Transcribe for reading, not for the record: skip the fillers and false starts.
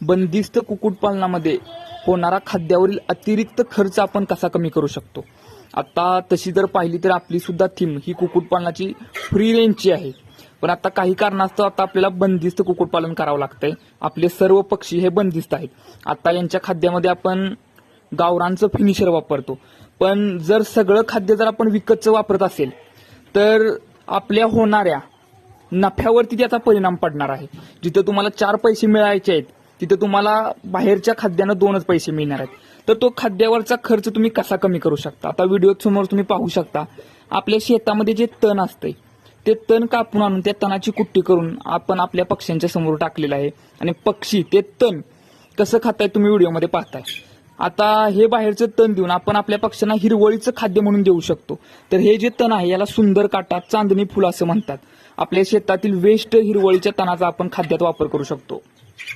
बंदिस्त कुक्कुटपालनामध्ये होणारा खाद्यावरील अतिरिक्त खर्च आपण कसा कमी करू शकतो। आता तशी जर पाहिली तर आपली सुद्धा थीम ही कुक्कुटपालनाची फ्री रेंजची आहे, पण आता काही कारणास्तव आता आपल्याला बंदिस्त कुक्कुटपालन करावं लागतंय। आपले सर्व पक्षी हे बंदिस्त आहेत। आता यांच्या खाद्यामध्ये आपण गावरांचं फिनिशर वापरतो, पण जर सगळं खाद्य जर आपण विकतचं वापरत असेल तर आपल्या होणाऱ्या नफ्यावरती त्याचा परिणाम पडणार आहे। जिथे तुम्हाला 4 पैसे मिळायचे आहेत तिथे तुम्हाला बाहेरच्या खाद्यानं 2च पैसे मिळणार आहेत। तर तो खाद्यावरचा खर्च तुम्ही कसा कमी करू शकता। आता व्हिडिओ समोर तुम्ही पाहू शकता, आपल्या शेतामध्ये जे तण असते ते तण कापून आणून त्या तणाची कुट्टी करून आपण आपल्या पक्ष्यांच्या समोर टाकलेलं आहे आणि पक्षी ते तण कसं खाताय तुम्ही व्हिडिओमध्ये पाहताय। आता हे बाहेरचं तण देऊन आपण आपल्या पक्ष्यांना हिरवळीचं खाद्य म्हणून देऊ शकतो। तर हे जे तण आहे याला सुंदर काटा, चांदणी फुल असं म्हणतात। आपल्या शेतातील वेस्ट हिरवळीच्या तणाचा आपण खाद्यात वापर करू शकतो।